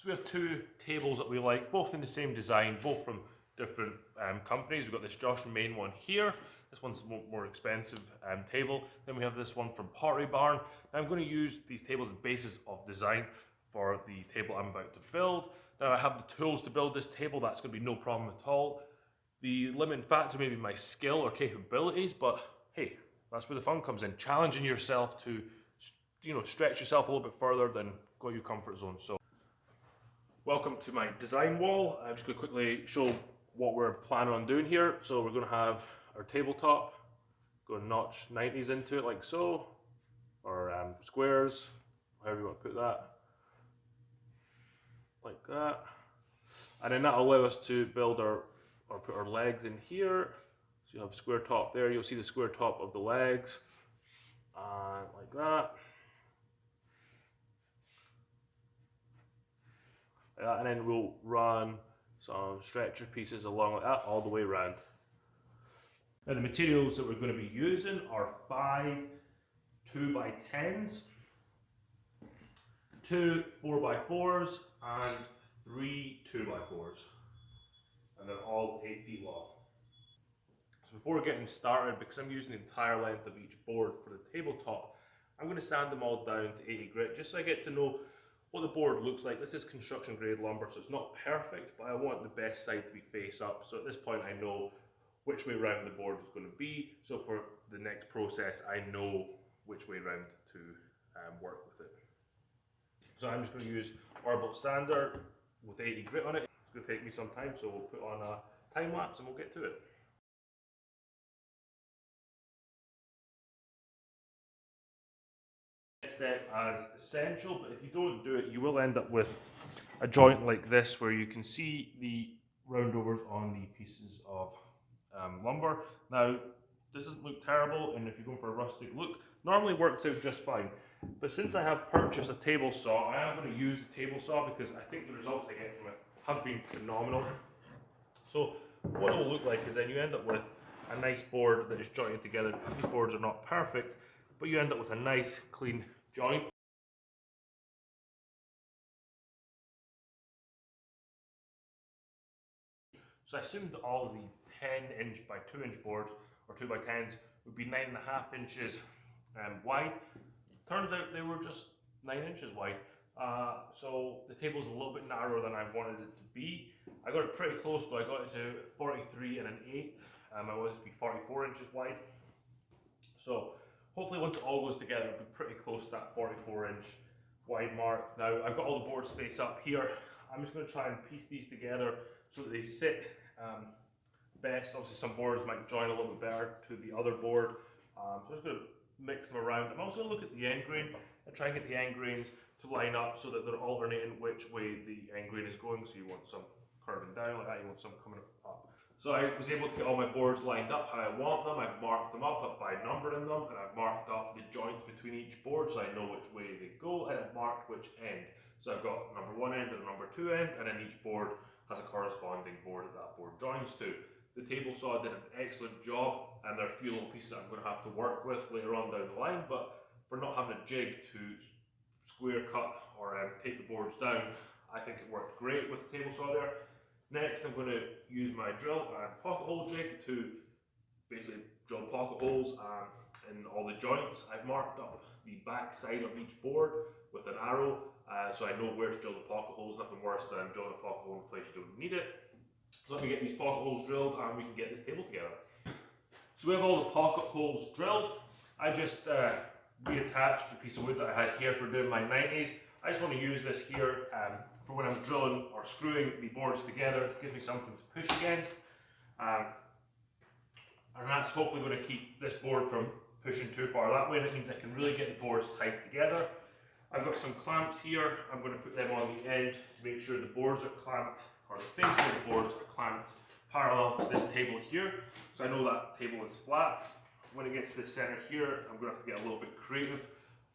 So we have two tables that we like, both in the same design, both from different companies. We've got this Josh and Main one here. This one's a more expensive table. Then we have this one from Pottery Barn. Now I'm going to use these tables as basis of design for the table I'm about to build. Now I have the tools to build this table. That's going to be no problem at all. The limiting factor may be my skill or capabilities, but hey, that's where the fun comes in. Challenging yourself to, stretch yourself a little bit further than go your comfort zone. So, welcome to my design wall. I'm just going to quickly show what we're planning on doing here. So we're going to have our tabletop, go and notch 90s into it like so, or squares, however you want to put that, like that. And then that'll allow us to build or put our legs in here. So you have square top there, you'll see the square top of the legs, like that. And then we'll run some stretcher pieces along like that all the way around. Now the materials that we're going to be using are 5 2x10s, 2 4x4s, and 3 2x4s. And they're all 8 feet long. So before getting started, because I'm using the entire length of each board for the tabletop, I'm going to sand them all down to 80 grit just so I get to know what the board looks like. This is construction grade lumber, so it's not perfect, but I want the best side to be face up. So at this point I know which way around the board is going to be. So for the next process, I know which way around to work with it. So I'm just going to use Arbol sander with 80 grit on it. It's going to take me some time, so we'll put on a time lapse and we'll get to it. Next step as essential, but if you don't do it, you will end up with a joint like this where you can see the roundovers on the pieces of lumber. Now, this doesn't look terrible, and if you're going for a rustic look, normally works out just fine. But since I have purchased a table saw, I am going to use the table saw because I think the results I get from it have been phenomenal. So what it will look like is then you end up with a nice board that is jointed together. These boards are not perfect, but you end up with a nice clean joint. So I assumed that all of the 10" by 2" boards or 2x10s would be 9.5 inches wide. Turns out they were just 9 inches wide. So the table's a little bit narrower than I wanted it to be. I got it pretty close though. I got it to 43 1/8. I wanted it to be 44 inches wide. So hopefully once it all goes together, it'll be pretty close to that 44-inch wide mark. Now I've got all the boards face up here. I'm just going to try and piece these together so that they sit best. Obviously some boards might join a little bit better to the other board. So I'm just going to mix them around. I'm also going to look at the end grain and try and get the end grains to line up so that they're alternating which way the end grain is going. So you want some curving down like that, you want some coming up. So I was able to get all my boards lined up how I want them. I've marked them up by numbering them, and I've marked up the joints between each board so I know which way they go, and I've marked which end. So I've got number 1 end and number 2 end, and then each board has a corresponding board that board joins to. The table saw did an excellent job, and there are a few little pieces I'm going to have to work with later on down the line, but for not having a jig to square cut or take the boards down, I think it worked great with the table saw there. Next, I'm going to use my drill and pocket hole jig to basically drill pocket holes in all the joints. I've marked up the back side of each board with an arrow, so I know where to drill the pocket holes. Nothing worse than drilling a pocket hole in a place you don't need it. So let me get these pocket holes drilled and we can get this table together. So we have all the pocket holes drilled. I just reattached a piece of wood that I had here for doing my 90s. I just want to use this here for when I'm drilling or screwing the boards together. It gives me something to push against. And that's hopefully going to keep this board from pushing too far that way. And it means I can really get the boards tight together. I've got some clamps here. I'm going to put them on the end to make sure the boards are clamped, or the face of the boards are clamped parallel to this table here. So I know that table is flat. When it gets to the center here, I'm going to have to get a little bit creative.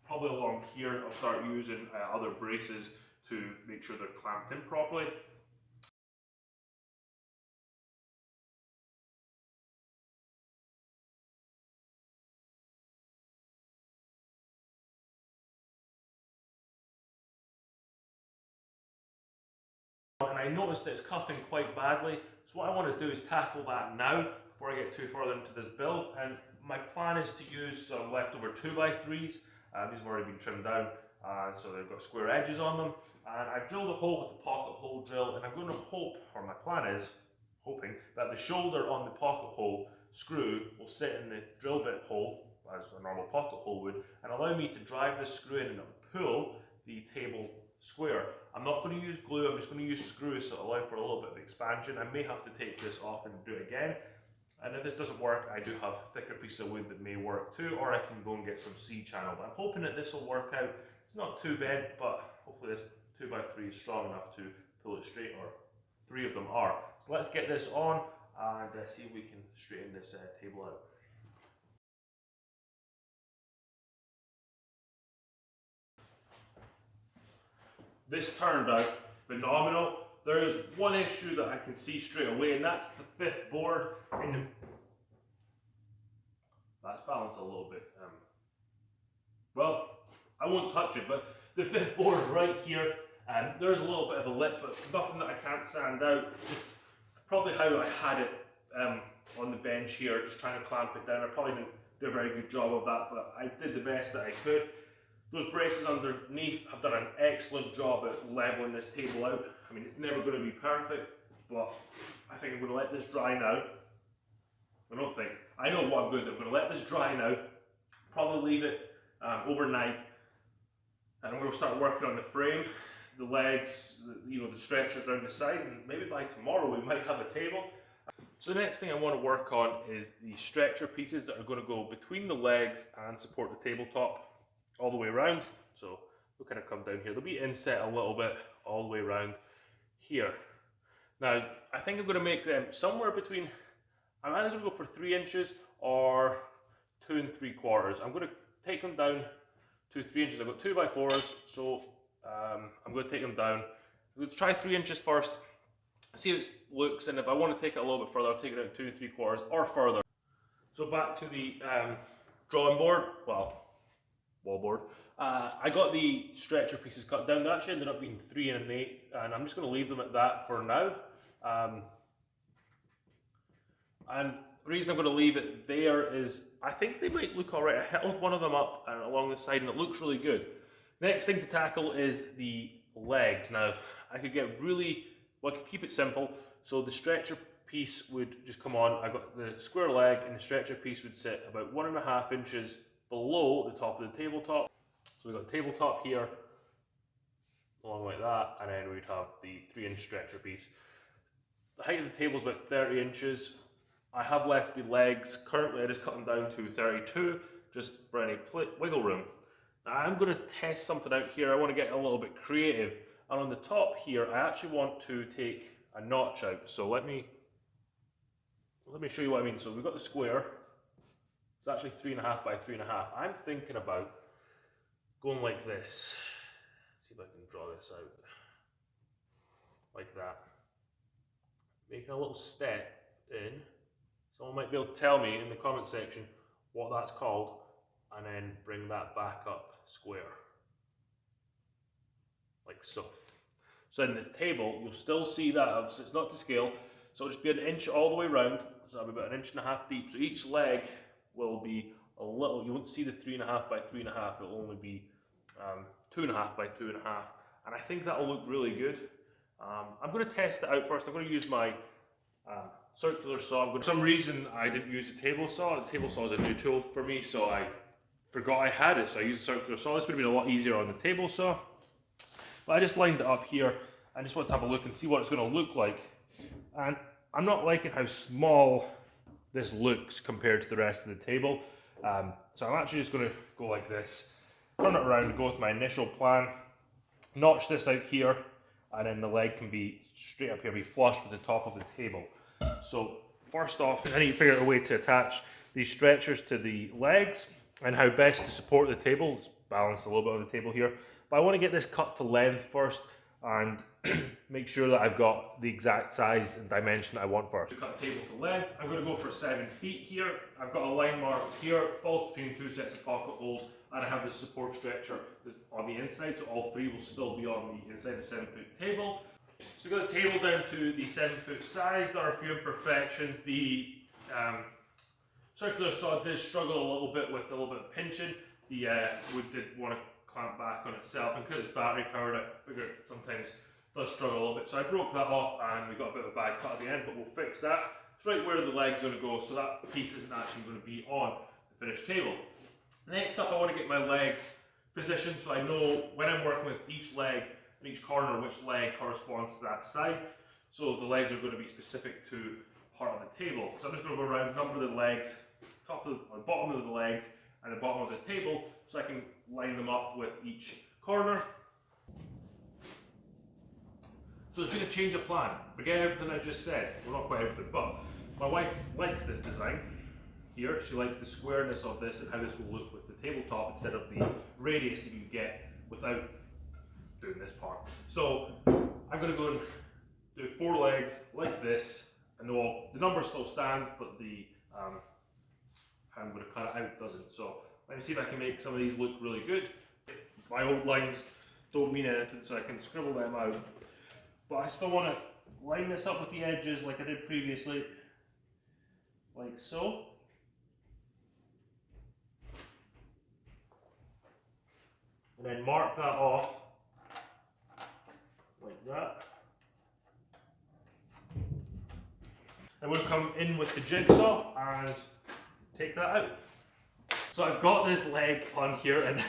Probably along here, I'll start using other braces to make sure they're clamped in properly. I noticed that it's cupping quite badly. So what I want to do is tackle that now before I get too further into this build. And my plan is to use some leftover 2x3s. These have already been trimmed down, so they've got square edges on them. And I've drilled a hole with a pocket hole drill, and I'm going to hope, or my plan is, hoping, that the shoulder on the pocket hole screw will sit in the drill bit hole, as a normal pocket hole would, and allow me to drive this screw in and pull the table square. I'm not going to use glue, I'm just going to use screws, so it'll allow for a little bit of expansion. I may have to take this off and do it again. And if this doesn't work, I do have a thicker piece of wood that may work too, or I can go and get some C-channel. But I'm hoping that this will work out. It's not too bent, but hopefully this 2x3 is strong enough to pull it straight, or 3 of them are. So let's get this on and see if we can straighten this table out. This turned out phenomenal. There is one issue that I can see straight away, and that's the 5th board. That's balanced a little bit. Well, I won't touch it, but the 5th board right here, there's a little bit of a lip, but nothing that I can't sand out. Just probably how I had it on the bench here, just trying to clamp it down. I probably didn't do a very good job of that, but I did the best that I could. Those braces underneath have done an excellent job at leveling this table out. I mean, it's never going to be perfect, but I think I'm going to let this dry now. I know what I'm going to do. I'm going to let this dry now, probably leave it overnight, and I'm going to start working on the frame, the legs, the stretchers around the side, and maybe by tomorrow we might have a table. So the next thing I want to work on is the stretcher pieces that are going to go between the legs and support the tabletop all the way around. So they'll kind of come down here. They'll be inset a little bit all the way around here. Now, I think I'm going to make them somewhere between, I'm either going to go for 3 inches or 2 3/4. I'm going to take them down to 3 inches. I've got 2x4s, so I'm going to take them down. I'm going to try 3 inches first, see how it looks, and if I want to take it a little bit further, I'll take it down 2 3/4 or further. So back to the drawing board, well, wall board. I got the stretcher pieces cut down. They actually ended up being 3 1/8, and I'm just going to leave them at that for now. And the reason I'm going to leave it there is I think they might look alright. I held one of them up and along the side, and it looks really good. Next thing to tackle is the legs. Now, I could get I could keep it simple. So the stretcher piece would just come on. I got the square leg, and the stretcher piece would sit about 1.5 inches below the top of the tabletop. So we've got the tabletop here, along like that, and then we'd have the 3-inch stretcher piece. The height of the table is about 30 inches. I have left the legs, currently I just cut them down to 32, just for any wiggle room. Now I'm going to test something out here. I want to get a little bit creative, and on the top here I actually want to take a notch out. So let me show you what I mean. So we've got the square. It's actually 3.5 by 3.5. I'm thinking about going like this. Let's see if I can draw this out. Like that. Making a little step in. Someone might be able to tell me in the comment section what that's called, and then bring that back up square. Like so. So in this table, you'll still see that, it's not to scale, so it'll just be 1 inch all the way around, so that'll be about 1.5 inches deep. So each leg will be a little, you won't see the 3.5 by 3.5, it'll only be 2.5 by 2.5, and I think that'll look really good. I'm going to test it out first. I'm going to use my circular saw. For some reason I didn't use the table saw. The table saw is a new tool for me, so I forgot I had it, so I used the circular saw. This would have been a lot easier on the table saw. But I just lined it up here. I just want to have a look and see what it's going to look like. And I'm not liking how small this looks compared to the rest of the table. So I'm actually just going to go like this, turn it around and go with my initial plan. Notch this out here, and then the leg can be straight up here, be flush with the top of the table. So first off, I need to figure out a way to attach these stretchers to the legs and how best to support the table. Let's balance a little bit on the table here. But I want to get this cut to length first and make sure that I've got the exact size and dimension I want first. To cut the table to length, I'm going to go for 7 feet here. I've got a line mark here, falls between 2 sets of pocket holes, and I have the support stretcher on the inside, so all 3 will still be on the inside of the 7-foot table. So we got the table down to the 7-foot size. There are a few imperfections. The circular saw did struggle a little bit with a little bit of pinching. The wood did want to clamp back on itself, and because it's battery powered, I figured it sometimes does struggle a little bit. So I broke that off and we got a bit of a bad cut at the end, but we'll fix that. It's right where the leg's going to go, so that piece isn't actually going to be on the finished table. Next up, I want to get my legs positioned so I know when I'm working with each leg and each corner which leg corresponds to that side. So the legs are going to be specific to part of the table. So I'm just going to go around, number the legs, bottom of the legs and the bottom of the table, so I can line them up with each corner. So there's been a change of plan. Forget everything I just said. Well, not quite everything, but my wife likes this design here. She likes the squareness of this and how this will look with the tabletop instead of the radius that you get without doing this part. So I'm going to go and do 4 legs like this, and the numbers still stand, but the how I'm going to cut it out doesn't. So let me see if I can make some of these look really good. My old lines don't mean anything, so I can scribble them out. But I still want to line this up with the edges like I did previously, like so. And then mark that off like that. And we'll come in with the jigsaw and take that out. So I've got this leg on here and it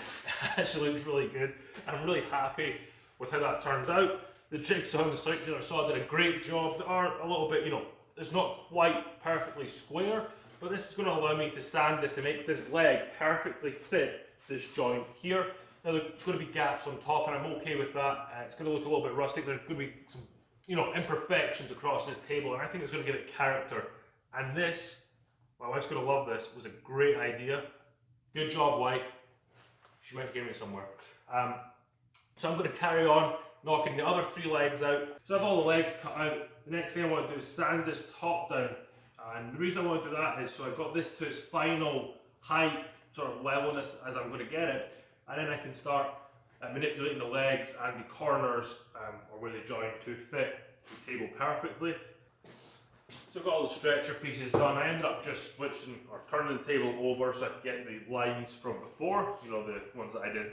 actually looks really good. I'm really happy with how that turns out. The jigsaw and the circular saw did a great job. They are a little bit, it's not quite perfectly square, but this is going to allow me to sand this and make this leg perfectly fit this joint here. Now there's going to be gaps on top, and I'm okay with that. It's going to look a little bit rustic. There's going to be some, imperfections across this table, and I think it's going to give it character. And this, my wife's going to love this, was a great idea. Good job, wife. She might hear me somewhere. So I'm going to carry on knocking the other 3 legs out. So I have all the legs cut out. The next thing I want to do is sand this top down. And the reason I want to do that is so I've got this to its final height, sort of levelness as I'm going to get it. And then I can start manipulating the legs and the corners, or where they join, to fit the table perfectly. So I've got all the stretcher pieces done. I ended up just switching or turning the table over so I could get the lines from before, the ones that I did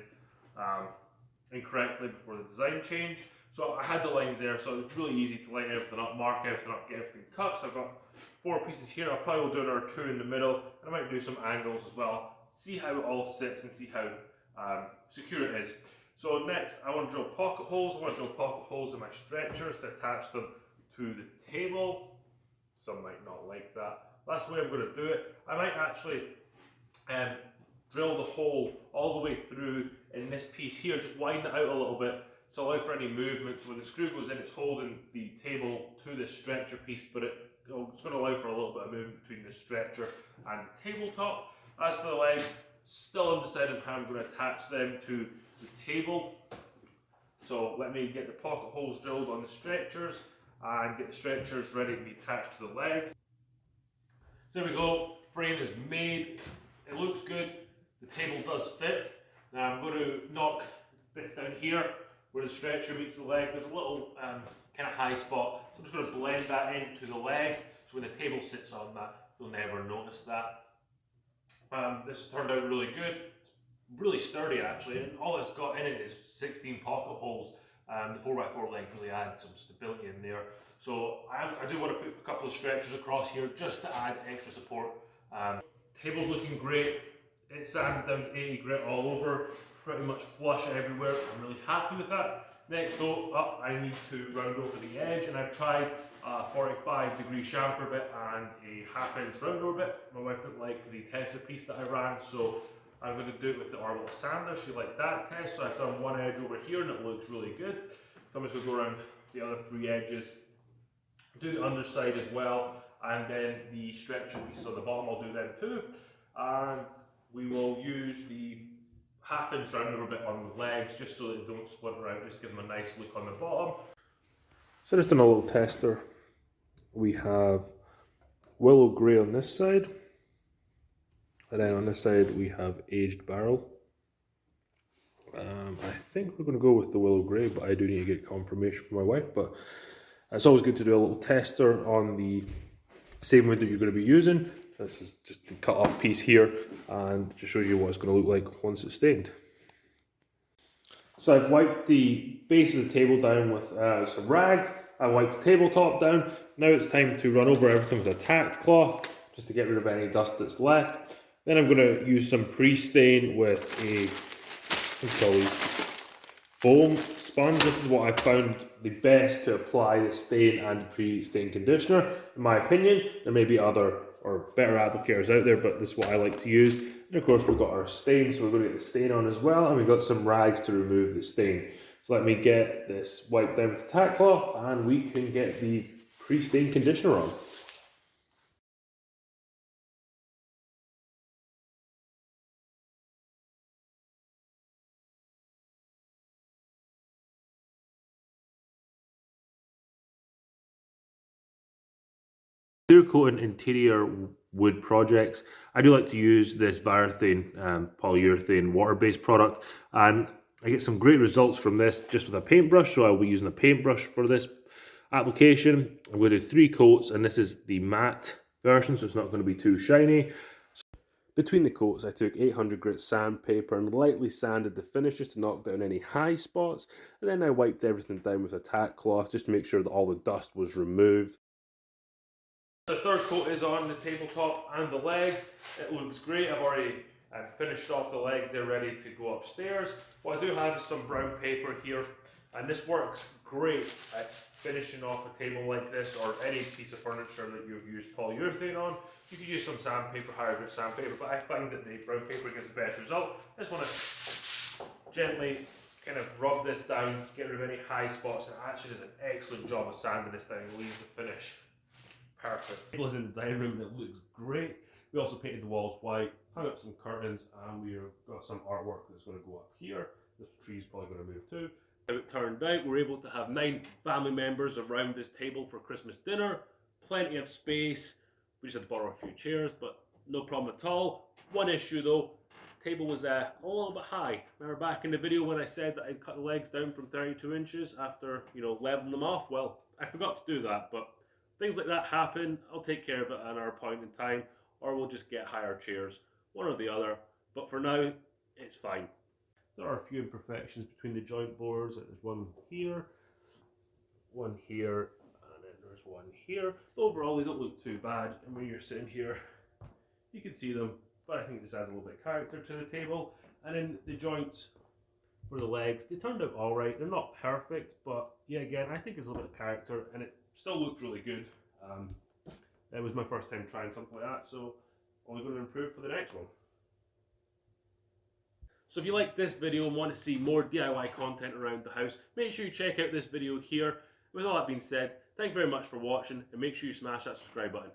incorrectly before the design change. So I had the lines there, so it was really easy to line everything up, mark everything up, get everything cut. So I've got 4 pieces here. I'll probably do another 2 in the middle, and I might do some angles as well. See how it all sits and see how secure it is. So next, I want to drill pocket holes. I want to drill pocket holes in my stretchers to attach them to the table. Some might not like that. That's the way I'm going to do it. I might actually drill the hole all the way through in this piece here, just widen it out a little bit to allow for any movement. So when the screw goes in, it's holding the table to this stretcher piece, but it's going to allow for a little bit of movement between the stretcher and the tabletop. As for the legs, still undecided how I'm going to attach them to the table. So let me get the pocket holes drilled on the stretchers and get the stretchers ready to be attached to the legs. So there we go, frame is made, it looks good, the table does fit. Now I'm going to knock bits down here where the stretcher meets the leg. There's a little kind of high spot, so I'm just going to blend that into the leg, so when the table sits on that, you'll never notice that. This turned out really good. It's really sturdy actually, and all it's got in it is 16 pocket holes. The 4x4 legs really add some stability in there. So I do want to put a couple of stretchers across here just to add extra support. Table's looking great. It's sanded down to 80 grit all over, pretty much flush everywhere. I'm really happy with that. Next up, I need to round over the edge, and I've tried a 45-degree chamfer bit and a 1/2 inch round over bit. My wife didn't like the tester piece that I ran, so I'm going to do it with the Orbital sander. She liked that test, so I've done one edge over here and it looks really good. So I'm just going to go around the other 3 edges, do the underside as well, and then the stretcher piece on the bottom I'll do them too. And we will use the 1/2 inch round over bit on the legs just so that they don't splinter out, just give them a nice look on the bottom. So just on a little tester, we have willow grey on this side, and then on this side we have aged barrel. I think we're going to go with the willow grey, but I do need to get confirmation from my wife. But it's always good to do a little tester on the same wood that you're going to be using. This is just the cut off piece here, and just shows you what it's going to look like once it's stained. So I've wiped the base of the table down with some rags. I wiped the tabletop down. Now it's time to run over everything with a tacked cloth, just to get rid of any dust that's left. Then I'm going to use some pre-stain with a, what do you call these, foam sponge. This is what I found the best to apply the stain and pre-stain conditioner. In my opinion, there may be other or better applicators out there, but this is what I like to use. And of course we've got our stain, so we're going to get the stain on as well, and we've got some rags to remove the stain. So let me get this wiped down with the tack cloth, and we can get the pre-stain conditioner on. Clear coating interior wood projects, I do like to use this Varathane Polyurethane water-based product, and I get some great results from this just with a paintbrush. So I'll be using a paintbrush for this application. I'm going to do 3 coats, and this is the matte version, so it's not going to be too shiny. Between the coats, I took 800 grit sandpaper and lightly sanded the finishes to knock down any high spots, and then I wiped everything down with a tack cloth just to make sure that all the dust was removed. The third coat is on the tabletop and the legs. It looks great. I've already finished off the legs. They're ready to go upstairs. What I do have is some brown paper here, and this works great at finishing off a table like this or any piece of furniture that you've used polyurethane on. You could use some sandpaper, higher grit sandpaper, but I find that the brown paper gives the best result. I just want to gently kind of rub this down, get rid of any high spots, and it actually does an excellent job of sanding this down and leaves the finish perfect. The table is in the dining room and it looks great. We also painted the walls white, hung up some curtains, and we've got some artwork that's going to go up here. This tree's probably going to move too. How it turned out, we're able to have 9 family members around this table for Christmas dinner. Plenty of space. We just had to borrow a few chairs, but no problem at all. One issue though, the table was a little bit high. Remember back in the video when I said that I'd cut the legs down from 32 inches after, leveling them off? Well, I forgot to do that, but things like that happen. I'll take care of it at our point in time, or we'll just get higher chairs, one or the other. But for now, it's fine. There are a few imperfections between the joint boards. There's one here, and then there's one here. Overall, they don't look too bad. And when you're sitting here, you can see them, but I think this adds a little bit of character to the table. And then the joints for the legs, they turned out all right. They're not perfect, but yeah, again, I think it's a little bit of character, and it still looked really good. It was my first time trying something like that, so only going to improve for the next one. So if you like this video and want to see more DIY content around the house, make sure you check out this video here. With all that being said, thank you very much for watching, and make sure you smash that subscribe button.